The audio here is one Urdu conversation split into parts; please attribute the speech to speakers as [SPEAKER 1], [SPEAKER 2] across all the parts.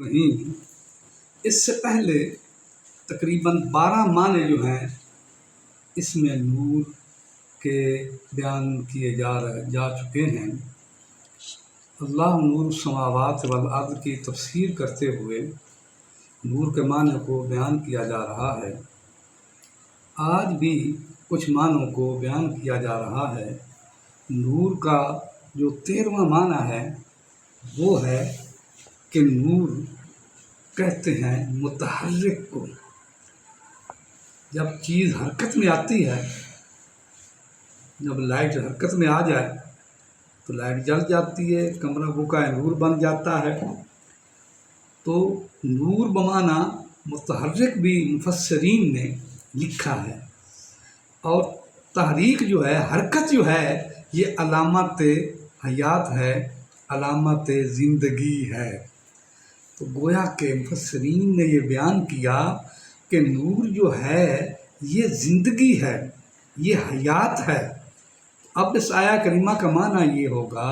[SPEAKER 1] الرحیم، اس سے پہلے تقریباً 12 معنی جو ہیں اس میں نور کے بیان کیے جا چکے ہیں۔ اللہ نور السماوات والارض کی تفسیر کرتے ہوئے نور کے معنی کو بیان کیا جا رہا ہے۔ آج بھی کچھ معنوں کو بیان کیا جا رہا ہے۔ نور کا جو 13واں معنی ہے وہ ہے کہ نور کہتے ہیں متحرک کو۔ جب چیز حرکت میں آتی ہے، جب لائٹ حرکت میں آ جائے تو لائٹ جل جاتی ہے، کمرہ بکا نور بن جاتا ہے۔ تو نور بمعنی متحرک بھی مفسرین نے لکھا ہے، اور تحریک جو ہے، حرکت جو ہے، یہ علامت حیات ہے، علامت زندگی ہے۔ تو گویا کہ مفسرین نے یہ بیان کیا کہ نور جو ہے یہ زندگی ہے، یہ حیات ہے۔ اب اس آیہ کریمہ کا معنی یہ ہوگا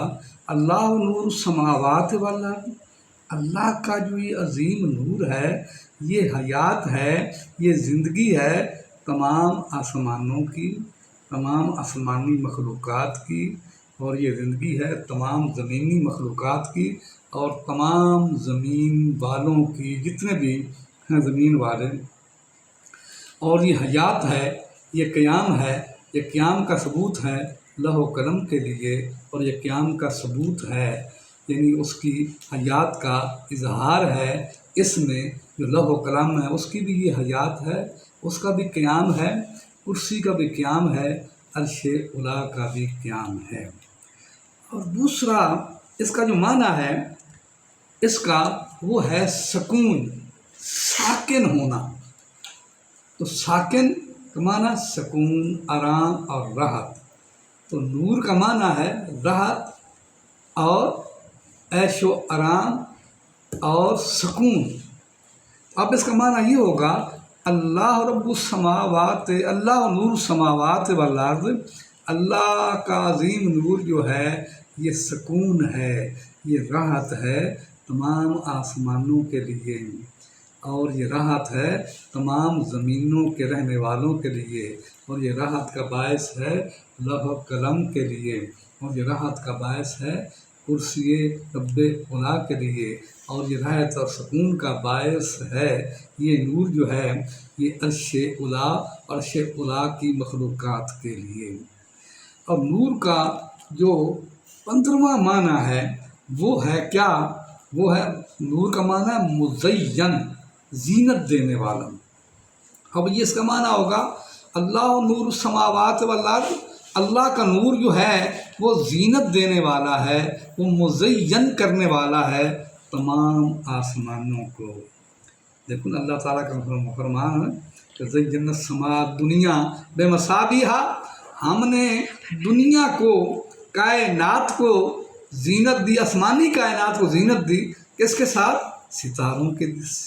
[SPEAKER 1] اللہ نور السماوات والارض، اللہ کا جو یہ عظیم نور ہے، یہ حیات ہے، یہ زندگی ہے تمام آسمانوں کی، تمام آسمانی مخلوقات کی، اور یہ زندگی ہے تمام زمینی مخلوقات کی اور تمام زمین والوں کی، جتنے بھی ہیں زمین والے۔ اور یہ حیات ہے، یہ قیام ہے، یہ قیام کا ثبوت ہے لوح و قلم کے لیے، اور یہ قیام کا ثبوت ہے، یعنی اس کی حیات کا اظہار ہے۔ اس میں جو لوح و قلم ہے اس کی بھی یہ حیات ہے، اس کا بھی قیام ہے، کرسی کا بھی قیام ہے، عرش اولا کا بھی قیام ہے۔ اور دوسرا اس کا جو معنی ہے اس کا وہ ہے سکون، ساکن ہونا۔ تو ساکن کا معنی سکون، آرام اور راحت۔ تو نور کا معنی ہے راحت اور عیش و آرام اور سکون۔ اب اس کا معنی یہ ہوگا اللہ رب السماوات، اللہ نور السماوات والارض، اللہ کا عظیم نور جو ہے یہ سکون ہے، یہ راحت ہے تمام آسمانوں کے لیے، اور یہ راحت ہے تمام زمینوں کے رہنے والوں کے لیے، اور یہ راحت کا باعث ہے لوح و قلم کے لیے، اور یہ راحت کا باعث ہے کرسی رب اولا کے لیے، اور یہ راحت اور سکون کا باعث ہے یہ نور جو ہے یہ عرش اولا، عرش اولا کی مخلوقات کے لیے۔ اور نور کا جو 15واں معنی ہے وہ ہے کیا؟ وہ ہے نور کا معنی ہے مزین، زینت دینے والا۔ اب یہ اس کا معنی ہوگا اللہ نور السماوات والارض، اللہ کا نور جو ہے وہ زینت دینے والا ہے، وہ مزین کرنے والا ہے تمام آسمانوں کو۔ دیکھو اللہ تعالیٰ کا فرمان ہے کہ زینا السماء دنیا بمصابیح، ہم نے دنیا کو، کائنات کو زینت دی، آسمانی کائنات کو زینت دی، کس کے ساتھ؟ ستاروں کے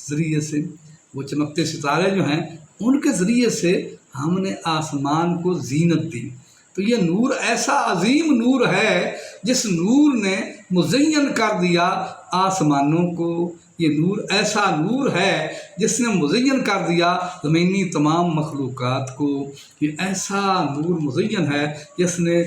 [SPEAKER 1] ذریعے سے۔ وہ چمکتے ستارے جو ہیں ان کے ذریعے سے ہم نے آسمان کو زینت دی۔ تو یہ نور ایسا عظیم نور ہے جس نور نے مزین کر دیا آسمانوں کو، یہ نور ایسا نور ہے جس نے مزین کر دیا زمینی تمام مخلوقات کو۔ یہ ایسا نور مزین ہے جس نے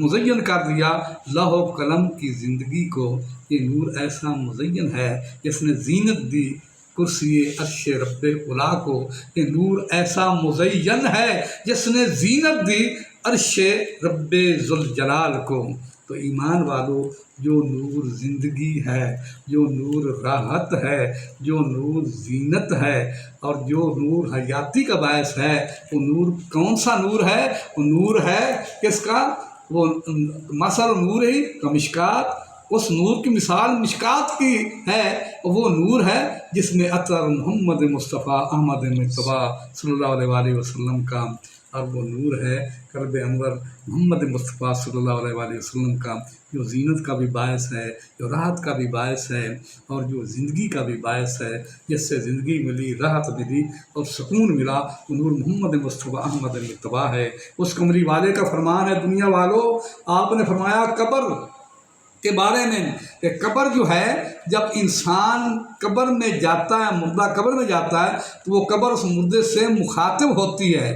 [SPEAKER 1] مزین کر دیا لوح و قلم کی زندگی کو، یہ نور ایسا مزین ہے جس نے زینت دی کرسی عرش رب اولا کو، یہ نور ایسا مزین ہے جس نے زینت دی عرش رب ذوالجلال کو۔ تو ایمان والو، جو نور زندگی ہے، جو نور راحت ہے، جو نور زینت ہے، اور جو نور حیاتی کا باعث ہے، وہ نور کون سا نور ہے؟ وہ نور ہے کس کا؟ وہ مثل نور ہی کمشکات، اس نور کی مثال مشکات کی ہے، وہ نور ہے جس میں عطر محمد مصطفیٰ احمد مجتبیٰ صلی اللہ علیہ وآلہ وسلم کا، اور وہ نور ہے قلب انور محمد مصطفیٰ صلی اللہ علیہ وآلہ وسلم کا، جو زینت کا بھی باعث ہے، جو راحت کا بھی باعث ہے، اور جو زندگی کا بھی باعث ہے، جس سے زندگی ملی، راحت ملی اور سکون ملا، وہ نور محمد مصطفیٰ احمد مجتبیٰ ہے۔ اس کمری والے کا فرمان ہے دنیا والو، آپ نے فرمایا قبر کے بارے میں کہ قبر جو ہے جب انسان قبر میں جاتا ہے، مردہ قبر میں جاتا ہے تو وہ قبر اس مردے سے مخاطب ہوتی ہے،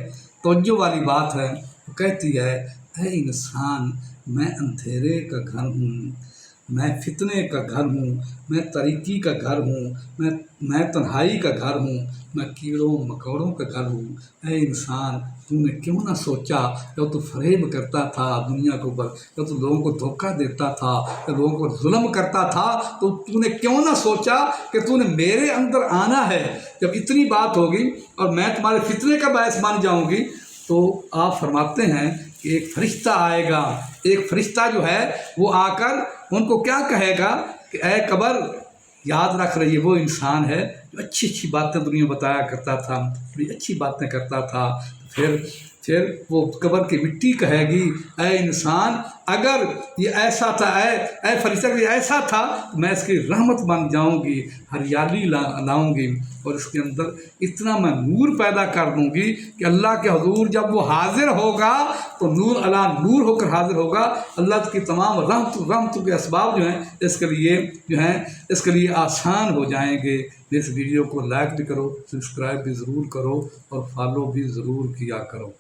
[SPEAKER 1] توجہ والی بات ہے۔ وہ کہتی ہے اے انسان، میں اندھیرے کا گھر ہوں، میں فتنے کا گھر ہوں، میں تاریکی کا گھر ہوں، میں تنہائی کا گھر ہوں، میں کیڑوں مکوڑوں کا گھر ہوں۔ اے انسان، تو نے کیوں نہ سوچا جب تو فریب کرتا تھا دنیا کے اوپر، جب تو لوگوں کو دھوکہ دیتا تھا، جب لوگوں کو ظلم کرتا تھا، تو نے کیوں نہ سوچا کہ تو نے میرے اندر آنا ہے۔ جب اتنی بات ہوگی اور میں تمہارے فتنے کا باعث بن جاؤں گی، تو آپ فرماتے ہیں کہ ایک فرشتہ آئے گا، ایک فرشتہ جو ہے وہ آ کر ان کو کیا کہے گا کہ اے قبر، یاد رکھ رہی ہے وہ انسان ہے جو اچھی اچھی باتیں دنیا میں بتایا کرتا تھا، بڑی اچھی باتیں کرتا تھا۔ پھر وہ قبر کی مٹی کہے گی اے انسان، اگر یہ ایسا تھا، اے فرشتہ، اگر یہ ایسا تھا تو میں اس کی رحمت بن جاؤں گی، ہریالی لاؤں گی، اور اس کے اندر اتنا میں نور پیدا کر دوں گی کہ اللہ کے حضور جب وہ حاضر ہوگا تو نور علی نور ہو کر حاضر ہوگا۔ اللہ کی تمام رحمتوں کے اسباب جو ہیں اس کے لیے آسان ہو جائیں گے۔ اس ویڈیو کو لائک بھی کرو، سبسکرائب بھی ضرور کرو، اور فالو بھی ضرور کیا کرو۔